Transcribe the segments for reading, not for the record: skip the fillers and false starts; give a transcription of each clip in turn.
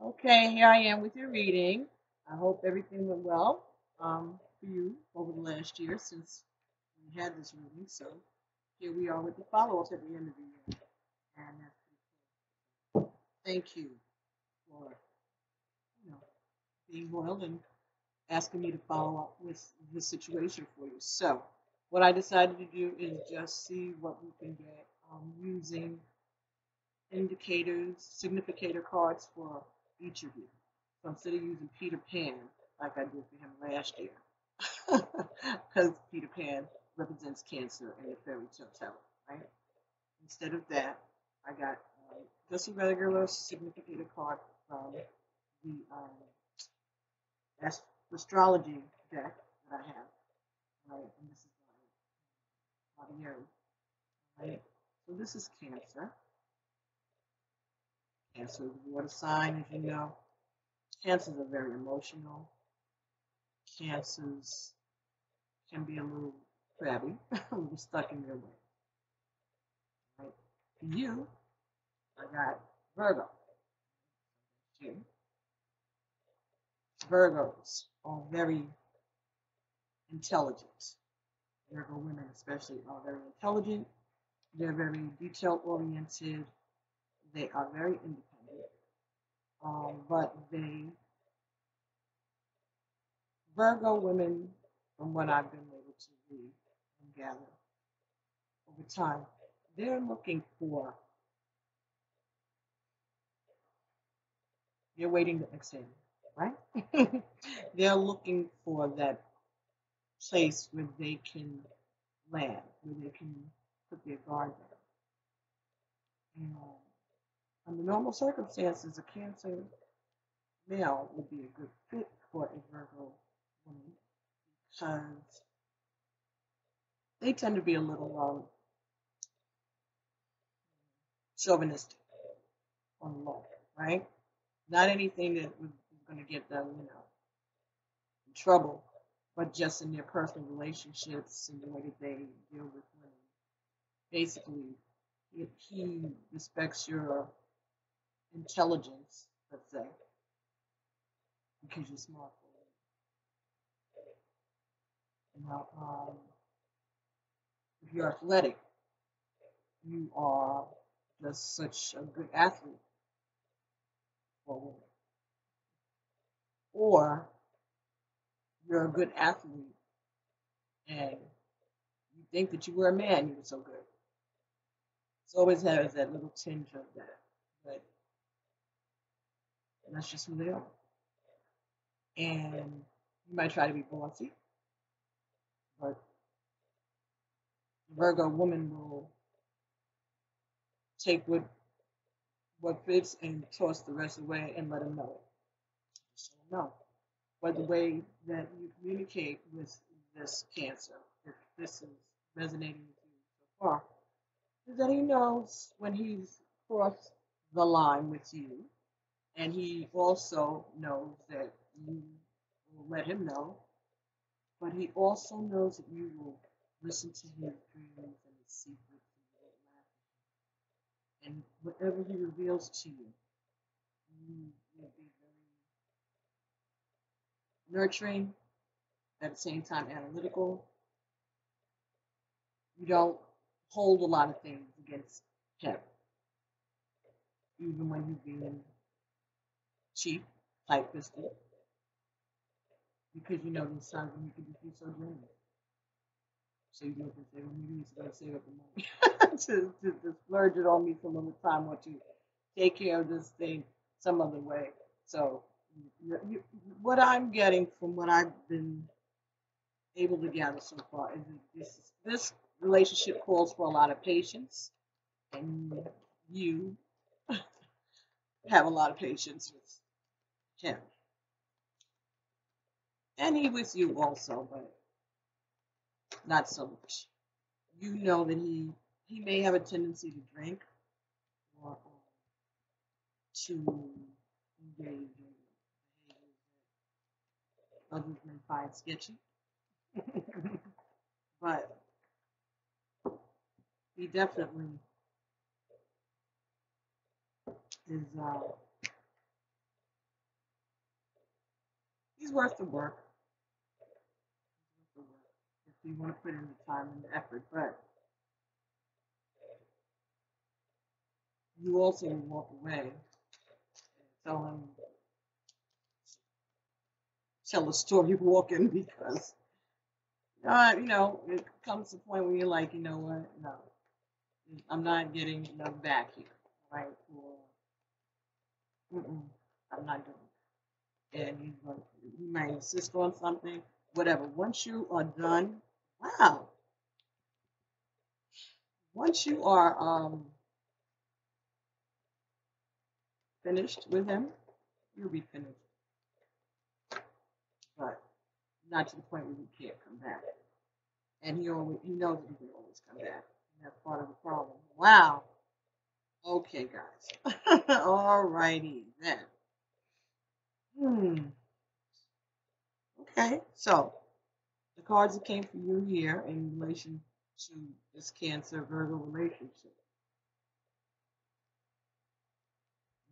Okay, here I am with your reading. I hope everything went well for you over the last year since we had this reading. So here we are with the follow-up at the end of the year. And that's pretty cool. Thank you for being loyal and asking me to follow up with this situation for you. So what I decided to do is just see what we can get using indicators, significator cards for each of you. So instead of using Peter Pan like I did for him last year, because Peter Pan represents Cancer in the fairy tale telling, right? Instead of that, I got just a regular significator card from the astrology deck that I have, right? And this is my Javier, right? So this is Cancer. Cancer is a water sign, as you know. Cancers are very emotional. Cancers can be a little crabby, a little stuck in their way. Right? For you, I got Virgo. You. Virgos are very intelligent. Virgo women, especially, are very intelligent. They're very detail oriented. They are very independent. But Virgo women, from what I've been able to read and gather over time, they're looking for, they're waiting to exhale, right? They're looking for that place where they can land, where they can put their guard down. And under normal circumstances, a Cancer male would be a good fit for a Virgo woman because they tend to be a little chauvinistic on love, right? Not anything that is going to get them, in trouble, but just in their personal relationships and the way that they deal with women. Basically, if he respects your intelligence, let's say, because you're smart for it. If you're athletic, you are just such a good athlete for women. Or you're a good athlete and you think that you were a man, you were so good. It always has that little tinge of that. But that's just who they are. And you might try to be bossy, but the Virgo woman will take what fits and toss the rest away and let them know it. So no. But the way that you communicate with this Cancer, if this is resonating with you so far, is that he knows when he's crossed the line with you, and he also knows that you will let him know, but he also knows that you will listen to his dreams and his secrets and whatever he reveals to you, you will be very nurturing, at the same time analytical. You don't hold a lot of things against him, even when he's being cheap, tight-fisted, because you know these times when you can just be so genuine. So you look and say, well, maybe he's going to save up the money to splurge it on me some other time, or to take care of this thing some other way. So what I'm getting from what I've been able to gather so far is that this relationship calls for a lot of patience, and you have a lot of patience with him, and he with you also, but not so much. You know that he may have a tendency to drink or to engage in behaviors that others may find sketchy, but he definitely is He's worth the work. If you want to put in the time and the effort, but you also walk away and tell a story walking because it comes to a point where you're like, you know what, no, I'm not getting enough back here, right? Or I'm not doing it. And you might insist on something, whatever. Once you are done, wow. Once you are finished with him, you'll be finished. But not to the point where you can't come back. And he knows that he can always come back. And that's part of the problem. Wow. Okay, guys. Alrighty then. Okay, so the cards that came for you here in relation to this Cancer Virgo relationship.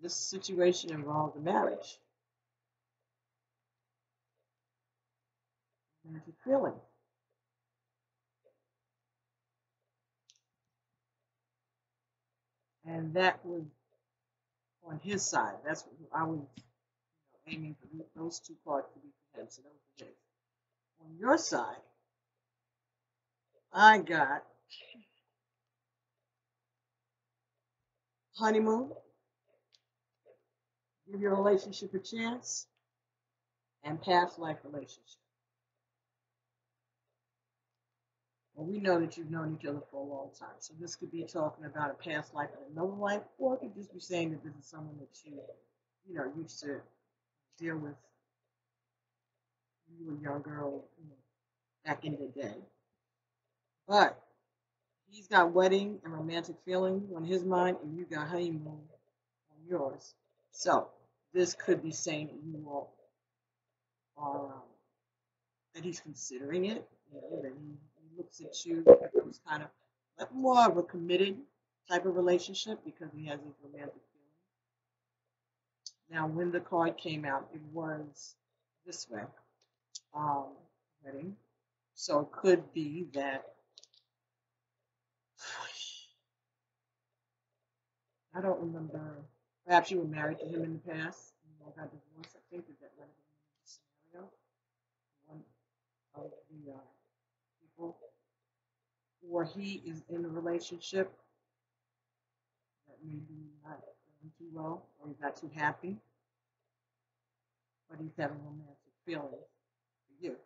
This situation involves a marriage. Romantic feeling. And that was on his side. That's what I was aiming for those two cards to be for him. So those were his. On your side, I got honeymoon, give your relationship a chance, and past life relationship. Well, we know that you've known each other for a long time. So this could be talking about a past life and another life, or it could just be saying that this is someone that you used to deal with when you were a young girl, back in the day. But he's got wedding and romantic feeling on his mind, and you got honeymoon on yours. So this could be saying that you all are that he's considering it, that he looks at you as kind of like more of a committed type of relationship because he has these romantic feelings. Now, when the card came out, it was this way, wedding. So it could be that I don't remember. Perhaps you were married to him in the past, and got divorced. I think that might have been the scenario. One of the people, or he is in a relationship that maybe not going too well, or he's not too happy, but he's having romantic feelings for you,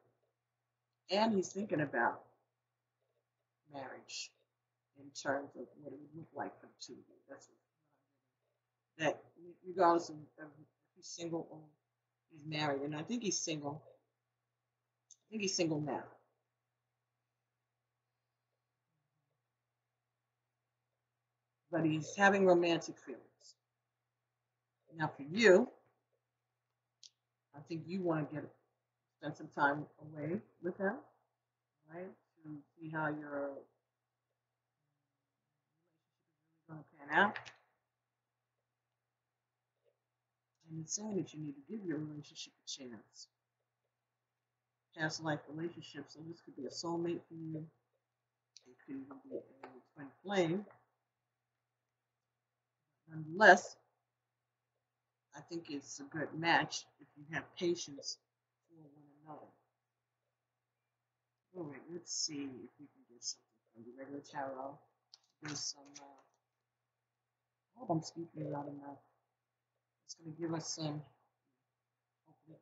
and he's thinking about marriage in terms of what it would look like for the two of you. That's what that, regardless of if he's single or he's married, and I think he's single. I think he's single now. But he's having romantic feelings. Now for you, I think you want to spend some time away with him, right? To see how your relationship is really going to pan out. And it's saying that you need to give your relationship a chance. Past life relationship, so this could be a soulmate for you. It could even be a twin flame. Nonetheless, I think it's a good match if you have patience for one another. All right, let's see if we can get something from the regular tarot. There's some, I hope I'm speaking loud enough. It's going to give us some, hopefully,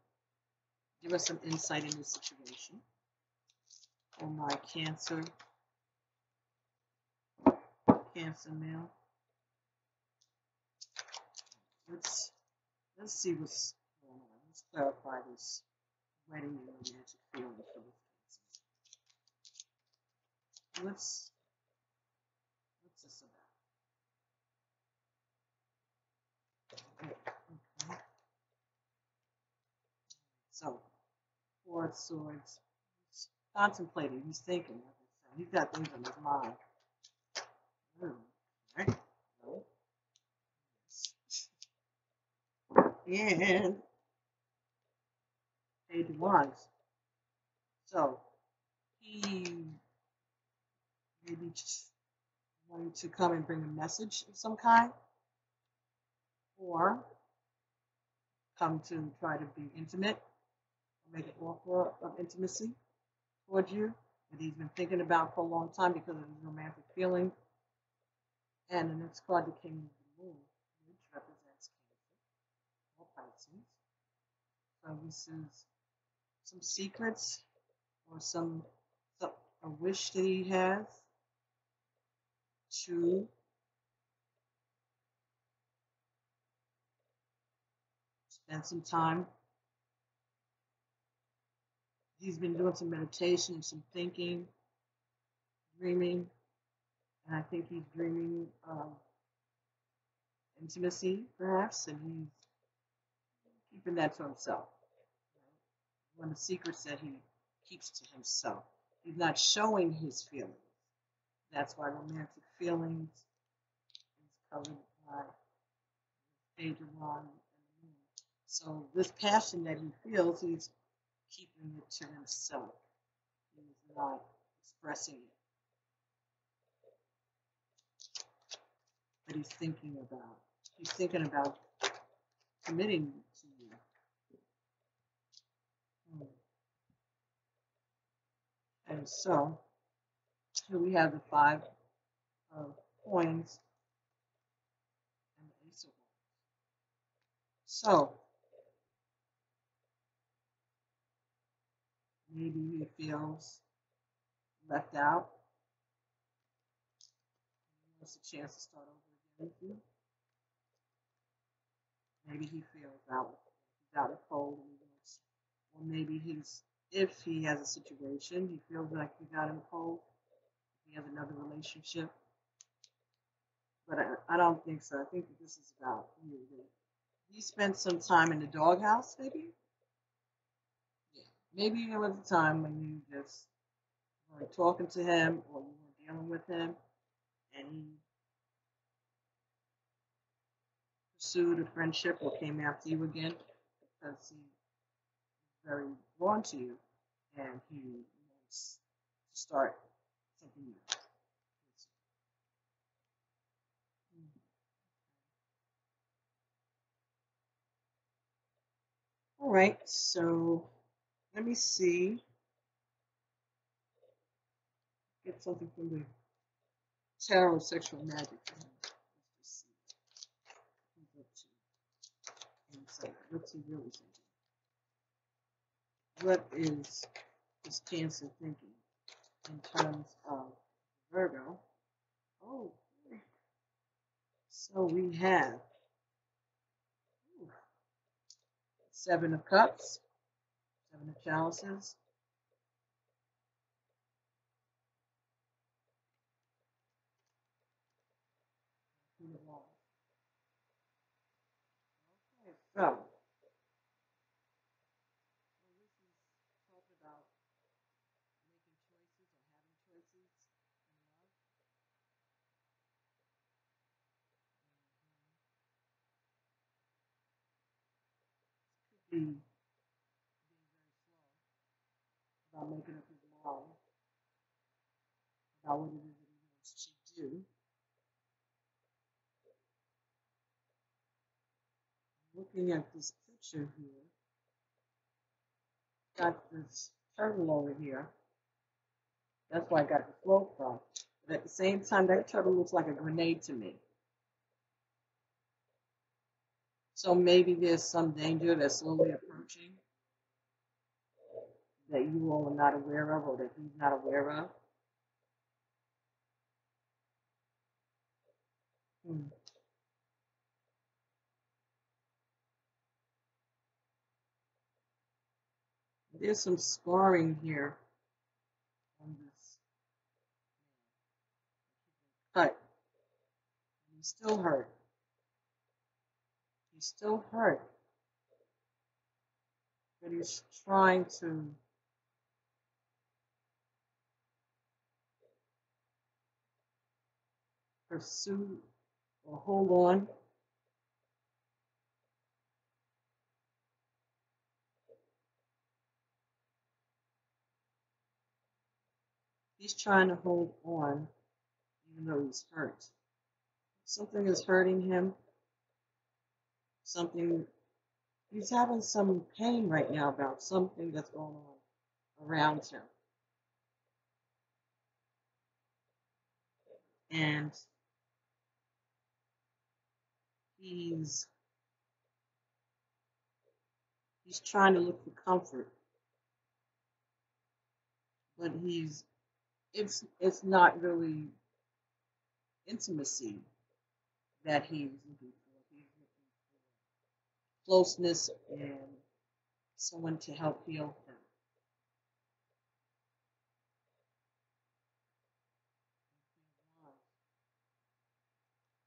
give us some insight in this situation. For my Cancer male. Let's see what's going on. Let's clarify this wedding and romantic feeling for this Cancer. What's this about? Okay. So, Four of Swords. He's contemplating. He's thinking. He's got things on his mind. Right? And Page of Wands. So he maybe just wanting to come and bring a message of some kind, or come to try to be intimate, or make an offer of intimacy towards you that he's been thinking about for a long time because of his romantic feeling. And the next card that came is the Moon, which represents Cancer or Pisces. So this is some secrets or some a wish that he has to spend some time. He's been doing some meditation, some thinking, dreaming, and I think he's dreaming of intimacy, perhaps, and he's keeping that to himself. One of the secrets that he keeps to himself. He's not showing his feelings. That's why romantic feelings is covered by the Page of Wands and the Moon. So this passion that he feels, he's keeping it to himself. He's not expressing it. But he's thinking about committing to you. And so here we have the 5 of coins and the Ace of Wands. So maybe he feels left out. He wants a chance to start over again with you. Maybe he feels out of cold, and he wants, or maybe if he has a situation, he feels like he got him cold. He has another relationship, but I don't think so. I think that this is about you. He spent some time in the doghouse, maybe. Yeah, maybe there was a time when you just weren't talking to him or you weren't dealing with him, and he pursued a friendship or came after you again because he's very drawn to you and he wants to start something new. All right, so let me see. Get something from the Tarot Sexual Magic. Let's just see. What's he really thinking? What is this Cancer thinking in terms of Virgo? Oh, so we have 7 of Cups, 7 of Chalices, Queen of Wands. Okay, so this is talking about making choices or having choices in love. Could be being very slow about making up his mind about what it is that he wants to do. Looking at this picture here, got this turtle over here. That's why I got the flow from. But at the same time, that turtle looks like a grenade to me. So maybe there's some danger that's slowly approaching that you all are not aware of or that he's not aware of. There's some scarring here on this cut. He's still hurt. He's still hurt. But he's trying to pursue or hold on He's trying to hold on even though he's hurt. Something is hurting him. Something, he's having some pain right now about something that's going on around him. And he's trying to look for comfort, but it's not really intimacy that he's looking for. He's looking for closeness and someone to help heal him.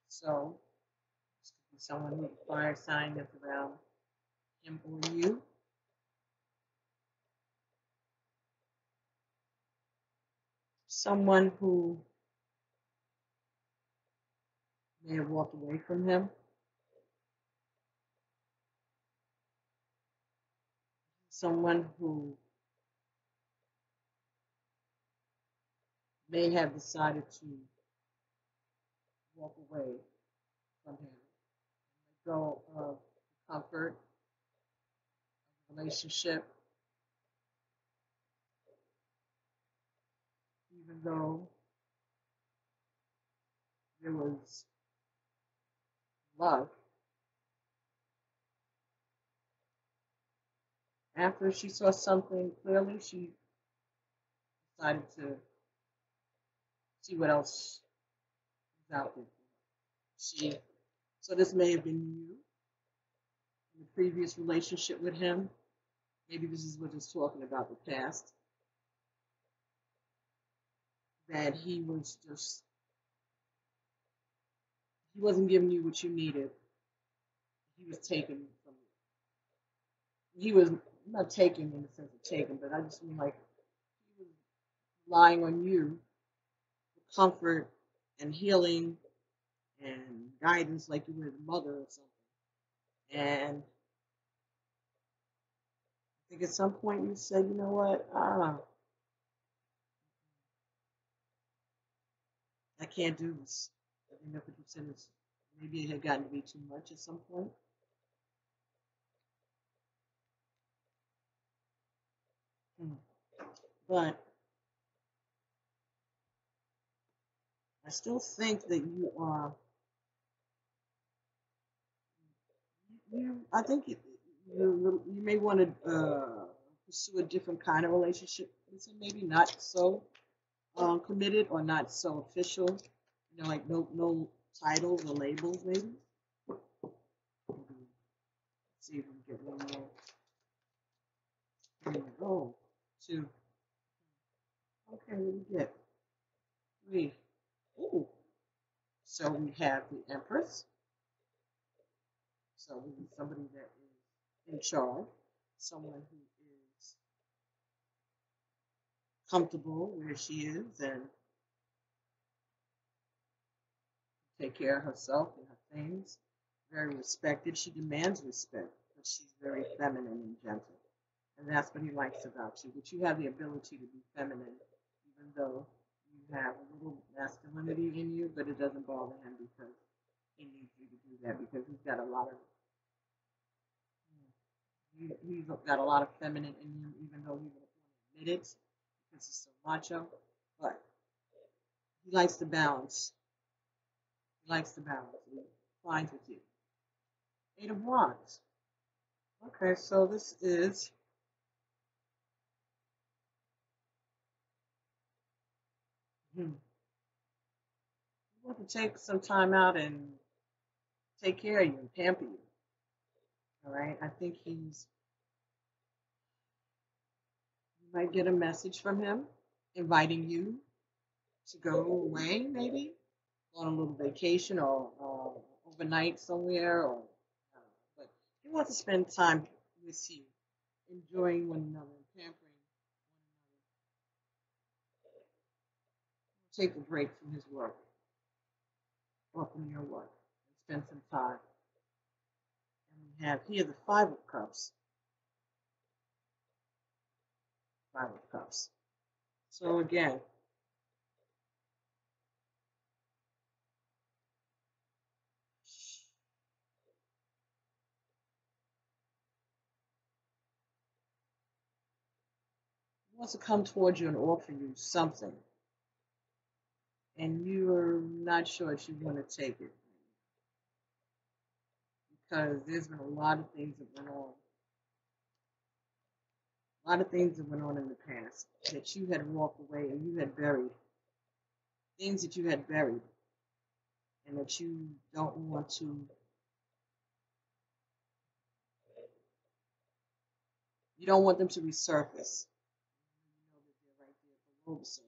So this could be someone with a fire sign that's around him or you. Someone who may have walked away from him. Someone who may have decided to walk away from him, let go of the comfort of the relationship, even though there was love. After she saw something clearly, she decided to see what else is out there. So this may have been you in the previous relationship with him. Maybe this is what he's talking about, the past. That he wasn't giving you what you needed. He was taking from you. He was not taking in the sense of taking, but I just mean like he was relying on you for comfort and healing and guidance like you were his mother or something. And I think at some point you said, you know what, I can't do this. I think that's what you said is maybe it had gotten to be too much at some point. But I still think that you are. I think you may want to pursue a different kind of relationship. Maybe not so committed or not so official. You know, like no titles or labels, maybe. Let's see if we can get one more. Here we go. 2. Okay, what do we get? 3. Ooh. So we have the Empress. So we need somebody that is in charge, someone who is comfortable where she is and take care of herself and her things. Very respected. She demands respect, but she's very feminine and gentle. And that's what he likes about you. But you have the ability to be feminine, even though you have a little masculinity in you, but it doesn't bother him because he needs you to do that because he's got a lot of feminine in him, even though he won't admit it because he's so macho. But he likes to balance. He likes to balance. He finds with you. 8 of Wands. Okay, so this is you want to take some time out and take care of you and pamper you. All right, I think you might get a message from him inviting you to go away, maybe on a little vacation or overnight somewhere, or but he wants to spend time with you, enjoying one another and pampering one another. Take a break from his work or from your work and spend some time. And we have here the 5 of Cups. 5 of Cups. So again, wants to come towards you and offer you something, and you're not sure if you want to take it because there's been a lot of things that went on. A lot of things that went on in the past that you had walked away and you had buried. Things that you had buried and that you don't want to, you don't want them to resurface. You know that they're right there below the surface.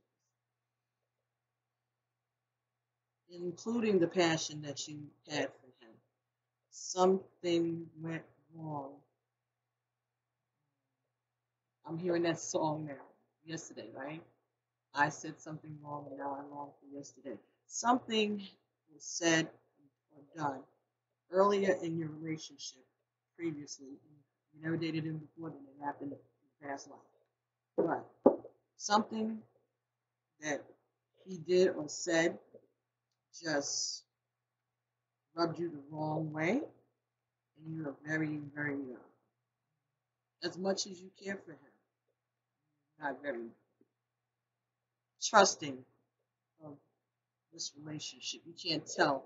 Including the passion that you had for him. Something went wrong. I'm hearing that song now. Yesterday, right? I said something wrong and now I long for yesterday. Something was said or done earlier in your relationship previously. You never dated him before, then it happened in the past life. But something that he did or said just rubbed you the wrong way, and you are very, very as much as you care for him, not very trusting of this relationship. You can't tell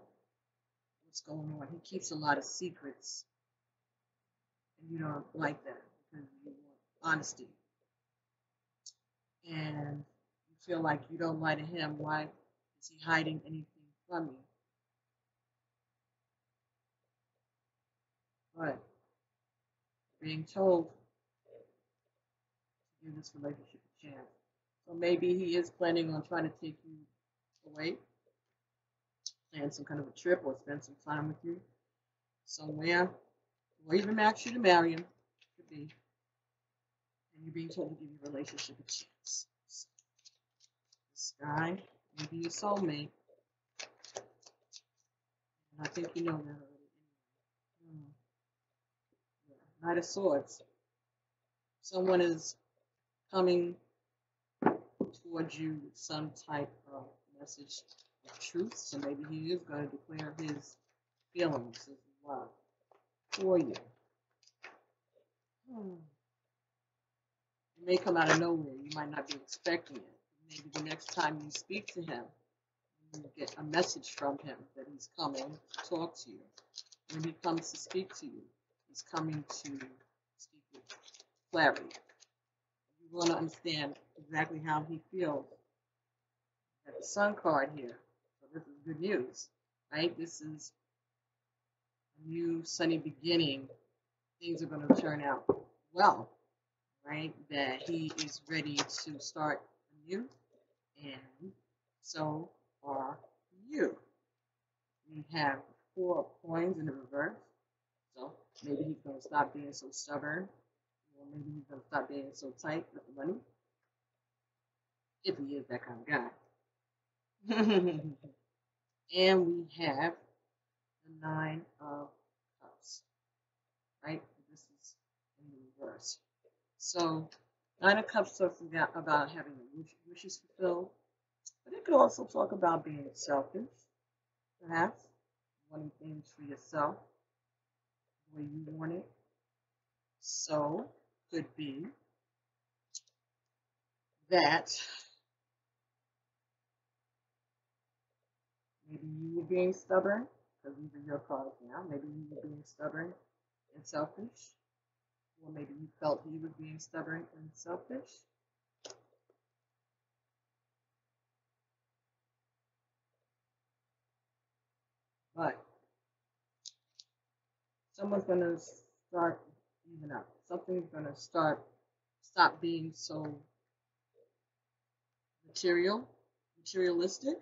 what's going on. He keeps a lot of secrets, and you don't like that because you want honesty. And you feel like you don't lie to him. Why is he hiding anything from you? But being told to give this relationship a chance. So maybe he is planning on trying to take you away, plan some kind of a trip, or spend some time with you somewhere, or even ask you to marry him. Could be. And you're being told to give your relationship a chance. This guy may be your soulmate. And I think you know that already. Yeah. Knight of Swords. Someone is coming towards you with some type of message of truth. So maybe he is going to declare his feelings, his love for you. It may come out of nowhere. You might not be expecting it. Maybe the next time you speak to him, you get a message from him that he's coming to talk to you. When he comes to speak to you, he's coming to speak with clarity. You want to understand exactly how he feels. Got the Sun card here, so this is good news, right? This is a new sunny beginning. Things are going to turn out well, right? That he is ready to start anew, and so are you. We have 4 coins in the reverse, so maybe he's going to stop being so stubborn, or maybe he's going to stop being so tight with the money, if he is that kind of guy. And we have the 9 of Cups, right? This is in the reverse. So 9 of Cups talks about having your wishes fulfilled, but it could also talk about being selfish, perhaps wanting things for yourself the way you want it. So could be that maybe you were being stubborn, because these are your cards now. Maybe you were being stubborn and selfish, or maybe you felt he was being stubborn and selfish. But someone's going to start even up. Something's going to stop being so materialistic.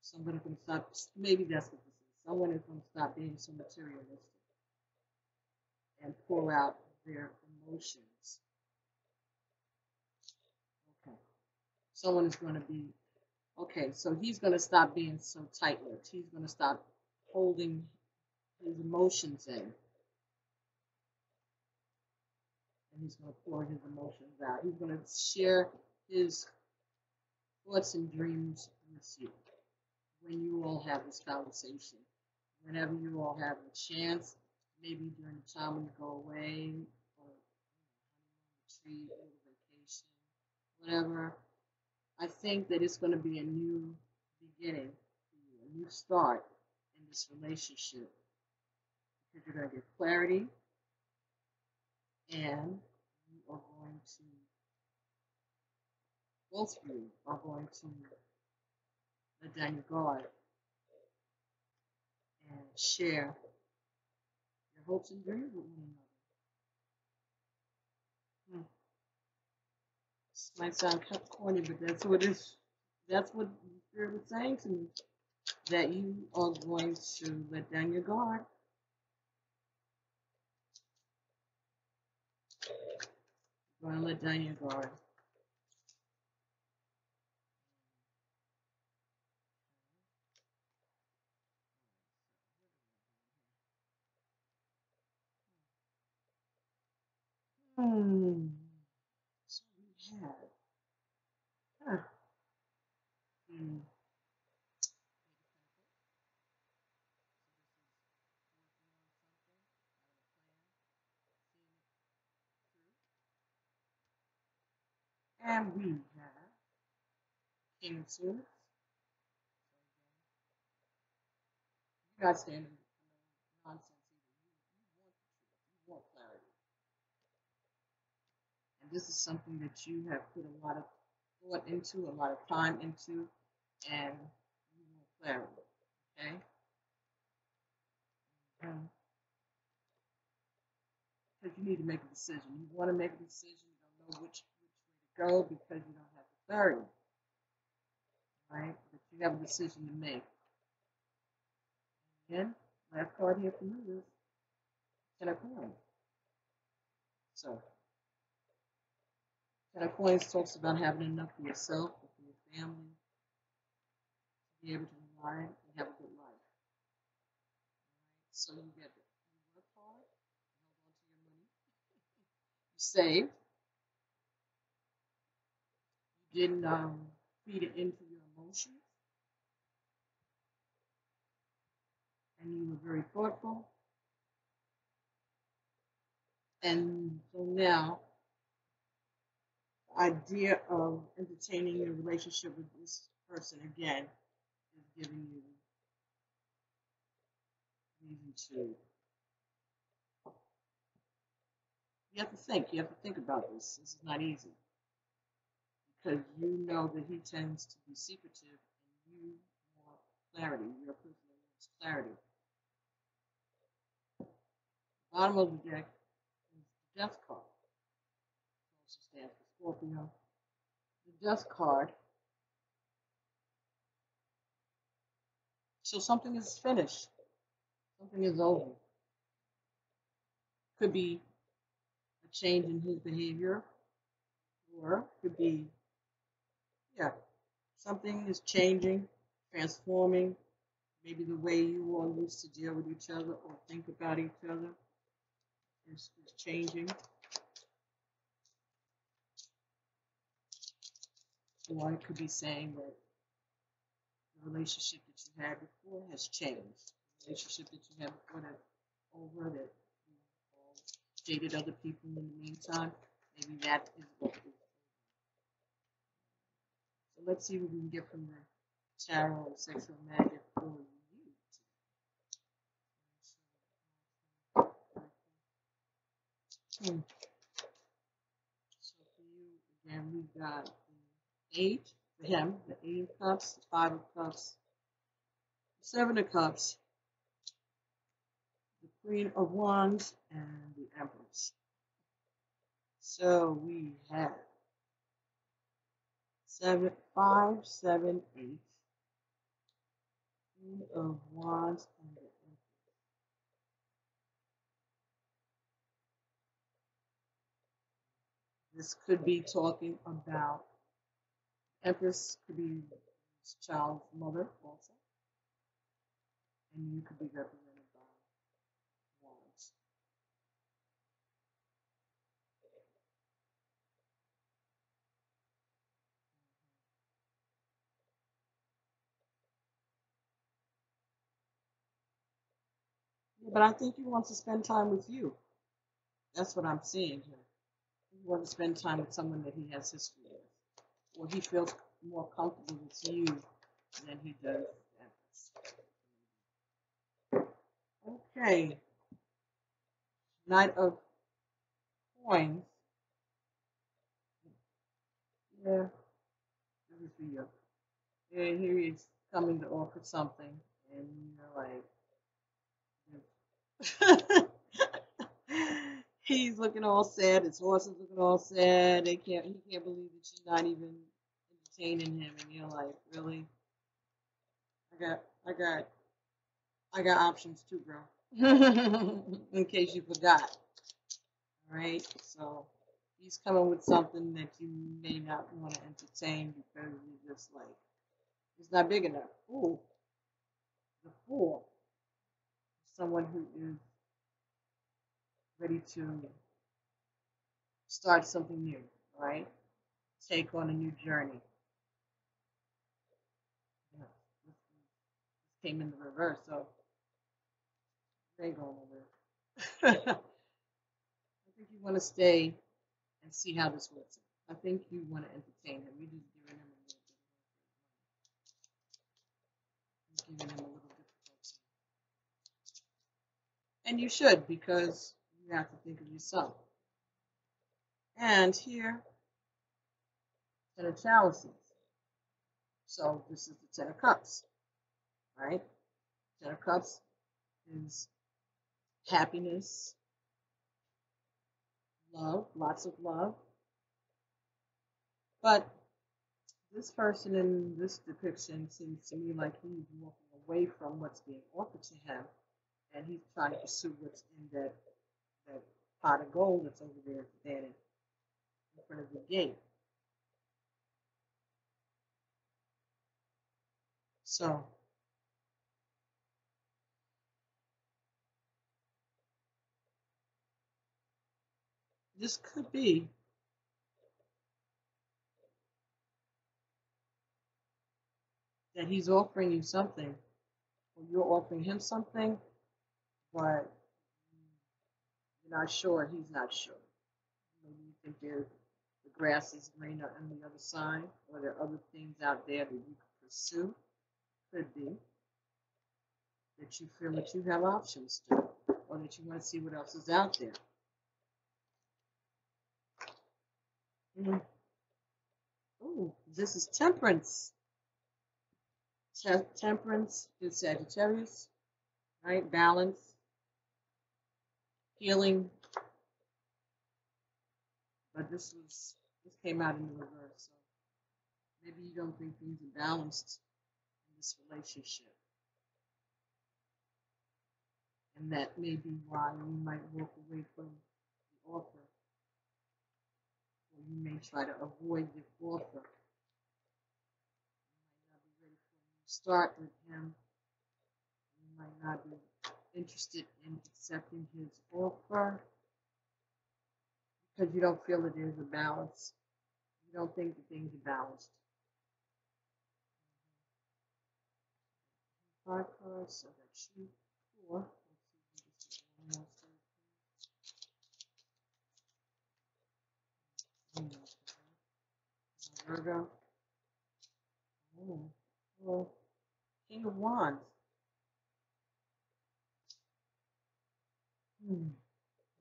Someone can stop, maybe that's what this is. Someone is going to stop being so materialistic and pour out their emotions. Okay. Someone is going to be, okay, so he's going to stop being so tight-lipped. He's going to stop holding his emotions in. And he's going to pour his emotions out. He's going to share his thoughts and dreams with you when you all have this conversation. Whenever you all have a chance, maybe during the time when you go away, or retreat, or vacation, whatever. I think that it's going to be a new beginning, a new start in this relationship. Because you're going to get clarity, and you are going to, both of you are going to let down your guard and share your hopes and dreams with one another. This might sound corny, but that's what it's. That's what the Spirit was saying to me. That you are going to let down your guard. You're going to let down your guard. So we have. Hmm. And we have King of Swords. You guys stand in nonsense either. You want clarity. And this is something that you have put a lot of thought into, a lot of time into, and you want clarity. Okay? Because you need to make a decision. You want to make a decision, you don't know which way to go because you don't have the clarity. Right? But you have a decision to make. Again, last card here for you is Ten of Coins. So, Ten of Coins talks about having enough for yourself, for your family, to be able to rely and have a good life. Right? So you get it. You work hard, you hold on to your money, you save, you didn't feed it into your emotions, and you were very thoughtful. And so now, the idea of entertaining your relationship with this person again is giving you reason to. You have to think. You have to think about this. This is not easy because you know that he tends to be secretive, and you want clarity. You're a person that wants clarity. Bottom of the deck is the Death card. It also stands for Scorpio. The Death card. So something is finished. Something is over. Could be a change in his behavior, or could be, yeah, something is changing, transforming. Maybe the way you all used to deal with each other or think about each other is changing. Or it could be saying that the relationship that you had before has changed. The relationship that you had before that over, that you all dated other people in the meantime, maybe that is what it is. So let's see what we can get from the tarot and sexual magic for you. So for you, again, we've got the 8 for him, the 8 of Cups, the 5 of Cups, the 7 of Cups, the Queen of Wands, and the Empress. So we have 5, 7, 8, Queen of Wands, and the Empress. This could be talking about Empress, could be his child's mother also, and you could be represented by Wands. Yeah, but I think he wants to spend time with you. That's what I'm seeing here. He wants to spend time with someone that he has history with. or he feels more comfortable with you than he does them. Okay. Knight of Coins. Yeah, this is for you. Yeah, here he's coming to offer something, and you're like, he's looking all sad. His horse is looking all sad. He can't believe that you're not even entertaining him, and you're like, really? I got options too, bro. In case you forgot. All right, so he's coming with something that you may not want to entertain because you're just like, it's not big enough. Ooh, the Fool. Someone who is ready to start something new, right? Take on a new journey. Yeah, this came in the reverse, so they go over. I think you want to stay and see how this works. I think you want to entertain him. You're just giving him a little difficulty. And you should, because you have to think of yourself. And here, Ten of Chalices. So this is the Ten of Cups, right? Ten of Cups is happiness, love, lots of love. But this person in this depiction seems to me like he's walking away from what's being offered to him, and he's trying to pursue what's in that pot of gold that's over there standing in front of the gate. So this could be that he's offering you something, or you're offering him something, but you're not sure, he's not sure. Maybe you think the grass is greener on the other side, or there are other things out there that you could pursue. Could be that you feel that you have options to, or that you want to see what else is out there. Ooh, this is Temperance. Temperance is Sagittarius, right? Balance, healing. But this came out in the reverse. So maybe you don't think things are balanced in this relationship. And that may be why you might walk away from the offer. Or you may try to avoid the offer. You might not be ready for a new start with him. You might not be interested in accepting his offer because you don't feel it is a balance. You don't think the things are balanced. 5 cards, so that's you 4. Virgo. Oh, King of Wands.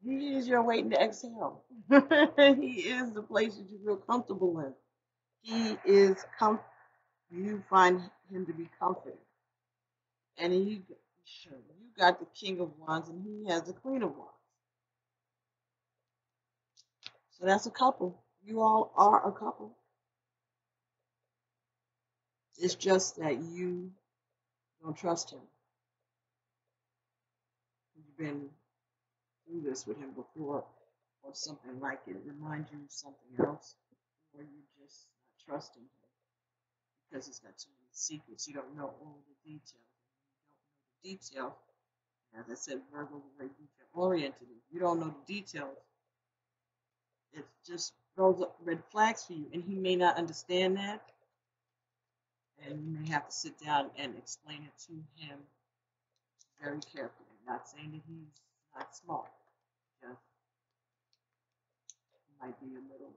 He is your waiting to exhale. He is the place that you feel comfortable in. He is you find him to be comforting. And you got the King of Wands and he has the Queen of Wands. So that's a couple. You all are a couple. It's just that you don't trust him. You've been through this with him before, or something like it. It reminds you of something else, or you're just not trusting him because he's got too many secrets. You don't know all the details. You don't know the details. As I said, Virgo is very detail oriented. If you don't know the details, it just throws up red flags for you, and he may not understand that. And you may have to sit down and explain it to him very carefully. I'm not saying that he's not smart. Just might be a little,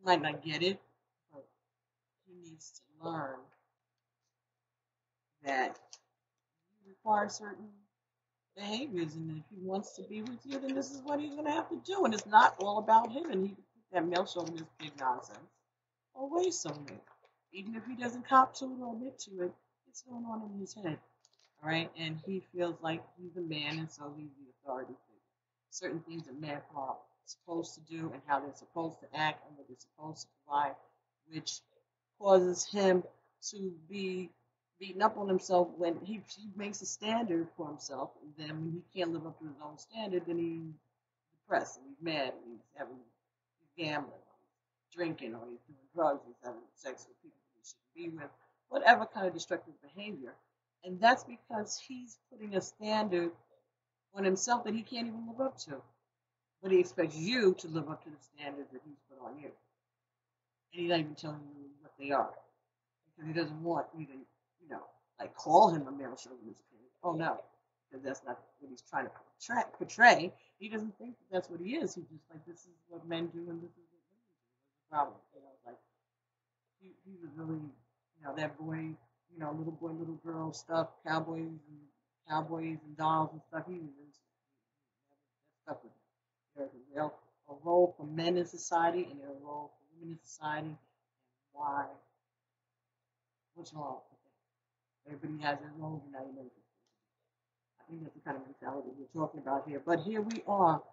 might not get it, he needs to learn that you require certain behaviors, and if he wants to be with you, then this is what he's going to have to do. And it's not all about him, and he can put that male chauvinist big nonsense away somewhere. Even if he doesn't cop to it or admit to it, it's going on in his head. All right, and he feels like he's a man, and so he's the authority figure. Certain things that men are supposed to do, and how they're supposed to act, and what they're supposed to provide, which causes him to be beating up on himself when he makes a standard for himself, and then when he can't live up to his own standard, then he's depressed, and he's mad, and he's gambling, or he's drinking, or he's doing drugs, he's having sex with people he shouldn't be with, whatever kind of destructive behavior. And that's because he's putting a standard on himself that he can't even live up to. But he expects you to live up to the standards that he's put on you. And he's not even telling you what they are. Because he doesn't want you to, like call him a male chauvinist. Oh no. Because that's not what he's trying to portray. He doesn't think that that's what he is. He's just like, this is what men do and this is what women do. What's the problem? Like he was really, that boy, little boy, little girl stuff, cowboys and dolls and stuff. He was into that stuff with him. There's a role for men in society and there's a role for women in society. And why? What's wrong with that? Everybody has their role, and now you know what I think that's the kind of mentality we're talking about here. But here we are.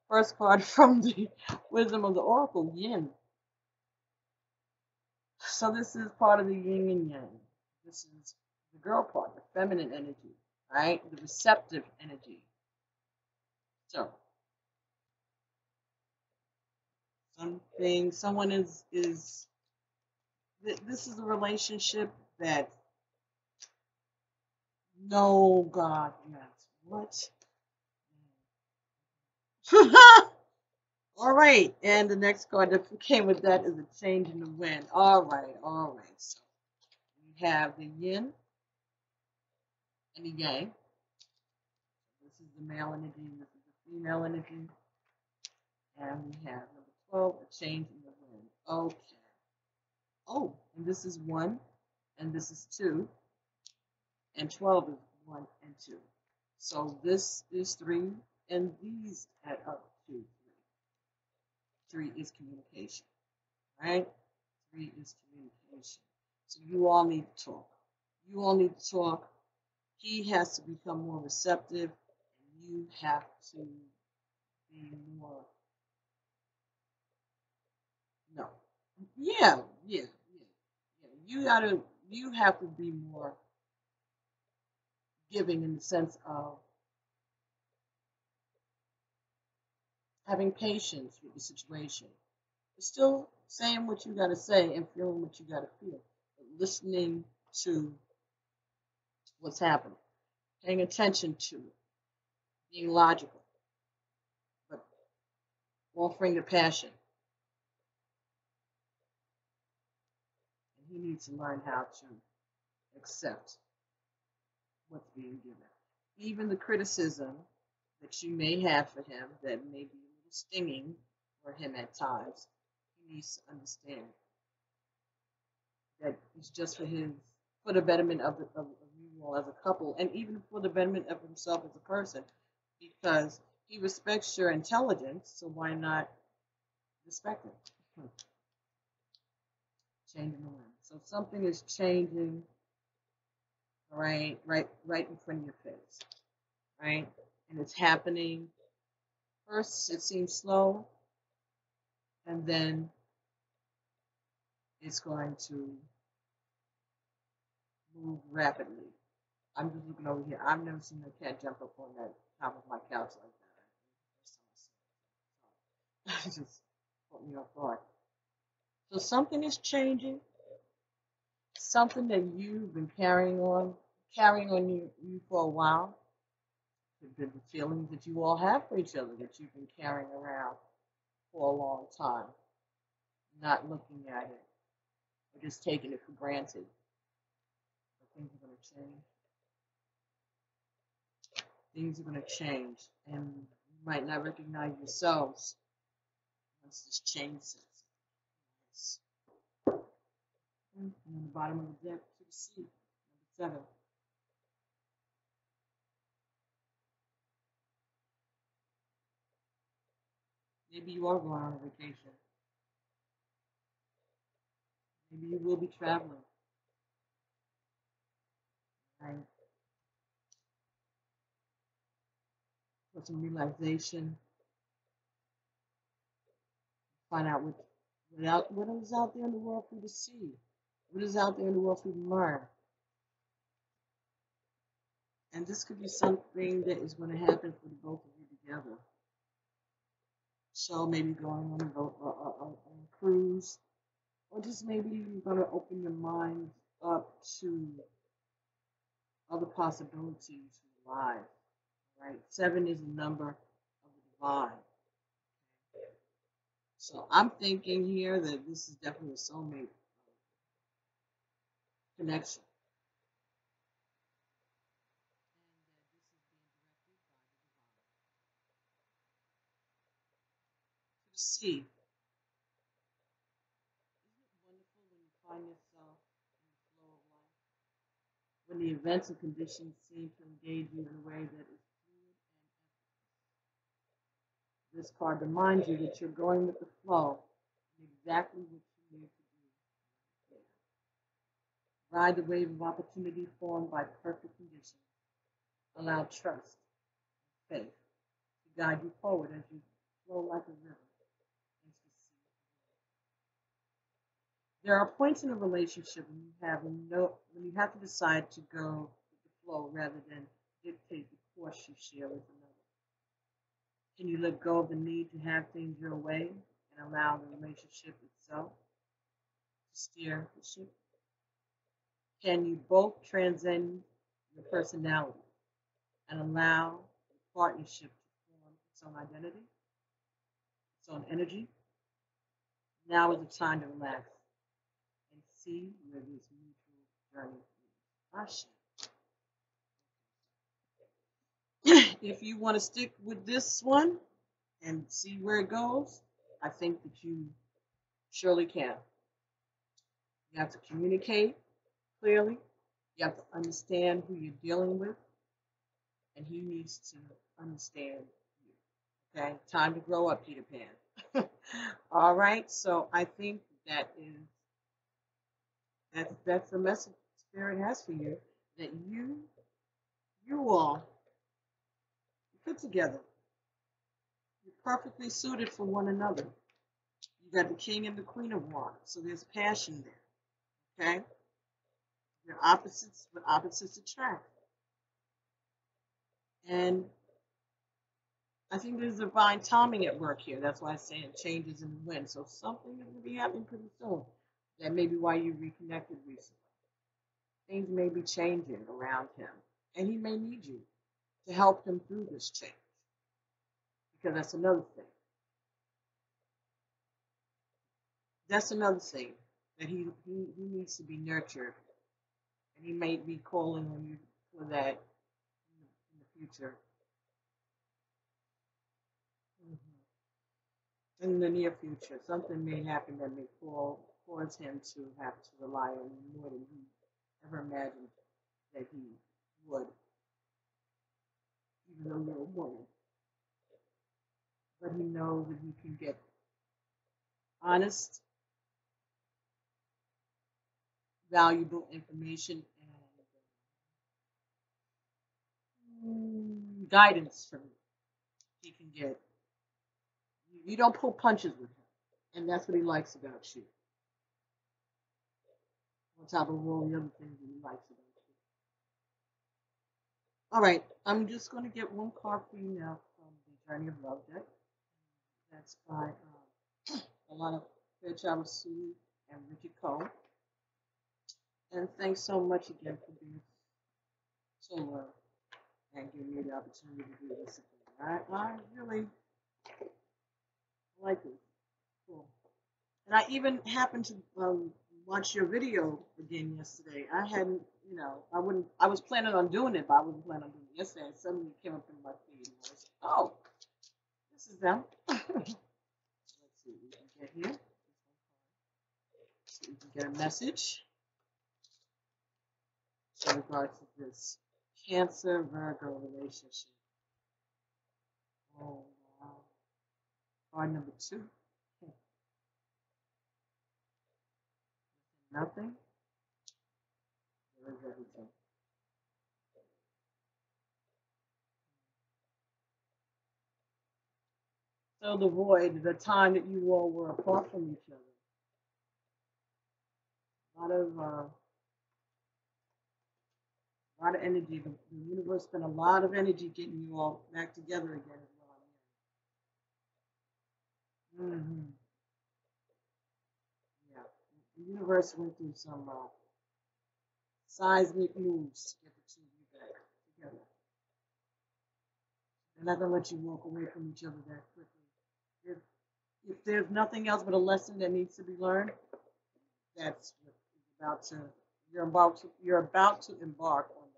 First card from the Wisdom of the Oracle, Yin. So this is part of the yin and yang. This is the girl part, the feminine energy, right? The receptive energy. So someone is this is a relationship that, no, God, yes, what? All right, and the next card that came with that is a change in the wind. All right. So we have the yin and the yang. This is the male energy, this is the female energy. And we have number 12, a change in the wind. Okay. Oh, and this is 1, and this is 2, and 12 is 1 and 2. So this is 3, and these add up to 3. 3 is communication, right? 3 is communication. So you all need to talk. You all need to talk. He has to become more receptive, and you have to be more. No. Yeah. You have to be more giving in the sense of having patience with the situation. It's still saying what you got to say and feeling what you got to feel. But listening to what's happening. Paying attention to it. Being logical. But offering the passion. He needs to learn how to accept what's being given. Even the criticism that you may have for him that may be a little stinging for him at times, he needs to understand that it's just for the betterment of you all as a couple, and even for the betterment of himself as a person, because he respects your intelligence, so why not respect it? Changing the wind. So something is changing, right in front of your face, right? And it's happening. First, it seems slow, and then it's going to move rapidly. I'm just looking over here. I've never seen a cat jump up on that top of my couch like that. It just put me off guard. So something is changing. Something that you've been carrying on you for a while. The feelings that you all have for each other that you've been carrying around for a long time. Not looking at it. Or just taking it for granted. But things are going to change. Things are going to change. And you might not recognize yourselves once this changes. And on the bottom of the deck to the sea, number 7. Maybe you are going on a vacation. Maybe you will be traveling. Right? For some realization. Find out what is out there in the world for you to see. What is out there in the world for you to learn. And this could be something that is going to happen for the both of you together. So maybe going on a cruise, or just maybe you're going to open your mind up to other possibilities in life. Right? 7 is the number of the divine. So I'm thinking here that this is definitely a soulmate connection. To the sea. Isn't it wonderful when you find yourself in the flow of life? When the events and conditions seem to engage you in a way that is fluid and effortless. This card reminds you that you're going with the flow and exactly what you need to do. Ride the wave of opportunity formed by perfect conditions. Allow trust and faith to guide you forward as you flow like a river into the sea. There are points in a relationship when you have to decide to go with the flow rather than dictate the course you share with another. Can you let go of the need to have things your way and allow the relationship itself to steer the ship? Can you both transcend your personality and allow the partnership to form its own identity, its own energy? Now is the time to relax and see where this mutual journey leads. If you want to stick with this one and see where it goes, I think that you surely can. You have to communicate clearly. You have to understand who you're dealing with, and he needs to understand you. Okay, time to grow up, Peter Pan. All right, so I think that's the message Spirit has for you, that you all put together. You're perfectly suited for one another. You got the King and the Queen of Wands, so there's passion there. Okay, you're opposites, but opposites attract. And I think there's divine timing at work here. That's why I'm saying changes in the wind. So something is going to be happening pretty soon. That may be why you reconnected recently. Things may be changing around him. And he may need you to help him through this change. Because that's another thing. That's another thing. That he needs to be nurtured. And he may be calling on you for that in the future. In the near future, something may happen that may cause him to have to rely on you more than he ever imagined that he would, even though you're a woman. But he knows that he can get honest, valuable information and guidance from you. He can get. You don't pull punches with him, and that's what he likes about you. On top of all the other things that he likes about you. All right, I'm just going to get one card for you now from the Journey of Love deck. That's by Alana Fairchild Sue and Richard Cole. And thanks so much again for being so loved and giving me the opportunity to do this again. I really like it. Cool. And I even happened to watch your video again yesterday. I hadn't, I was planning on doing it, but I wasn't planning on doing it yesterday. And suddenly it came up in my feed. And I was like, oh, this is them. Let's see what we can get here. So we can get a message. in regards to this Cancer Virgo relationship. Oh, wow. Card number 2. Nothing. There is everything. So the void, the time that you all were apart from each other. A lot of energy. The universe spent a lot of energy getting you all back together again as well. Yeah. The universe went through some seismic moves to get the two of you back together. They're not gonna let you walk away from each other that quickly. If there's nothing else but a lesson that needs to be learned, that's what is about to you're about to embark on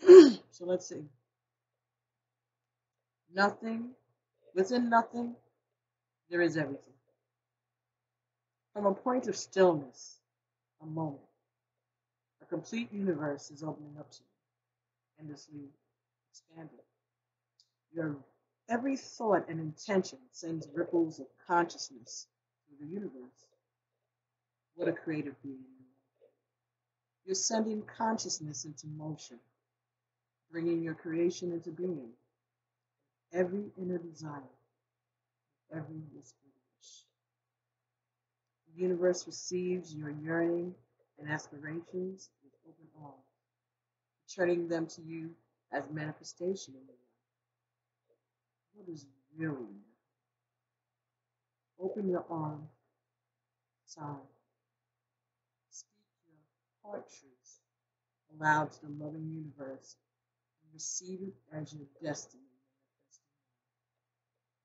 that. So let's see. Nothing, within nothing, there is everything. From a point of stillness, a moment, a complete universe is opening up to you, endlessly expanding. Your every thought and intention sends ripples of consciousness through the universe. What a creative being. You're sending consciousness into motion, bringing your creation into being. Every inner desire, every whispered wish. The universe receives your yearning and aspirations with open arms, turning them to you as manifestation in your life. What is really? Open your arm, sign. Speak your heart truths aloud to the loving universe and receive it as your destiny.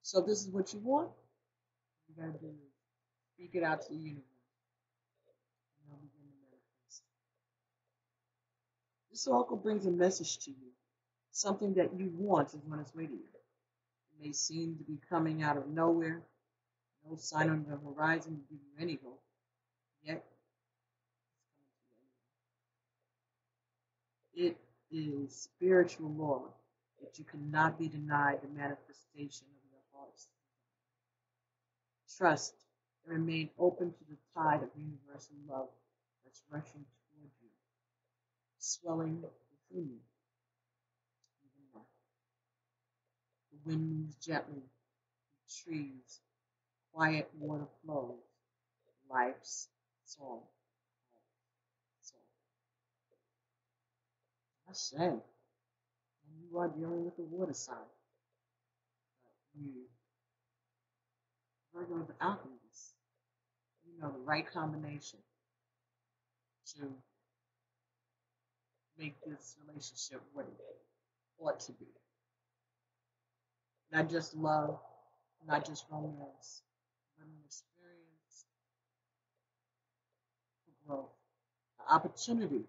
So this is what you want. You gotta do is speak it out to the universe. And I'll begin to manifest. This oracle brings a message to you. Something that you want is on its way to you. It may seem to be coming out of nowhere, no sign on the horizon to give you any hope. Yet, it is spiritual law that you cannot be denied the manifestation of your heart's desire. Trust and remain open to the tide of universal love that's rushing toward you, swelling within you. The wind moves gently through trees, quiet water flows, life's song. I say, when you are dealing with the water sign, you, Virgo the alchemist, you know the right combination to make this relationship what it ought to be. Not just love, not just romance, but an experience for growth, an opportunity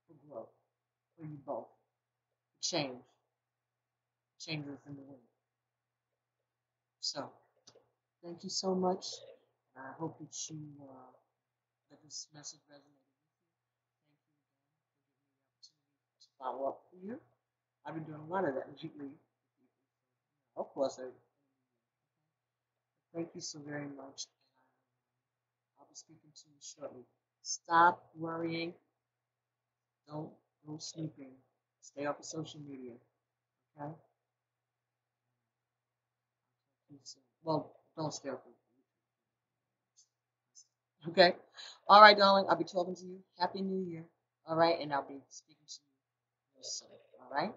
for growth for you both. Change. Changes in the wind. So, thank you so much. I hope that you that this message resonated with you. Thank you again for giving me the opportunity to follow up for you. I've been doing a lot of that lately. Of course, thank you so very much. I'll be speaking to you shortly. Stop worrying. Don't go sleeping. Stay off of social media. Okay? Well, don't stay off of YouTube. Okay? All right, darling. I'll be talking to you. Happy New Year. All right? And I'll be speaking to you real soon. All right?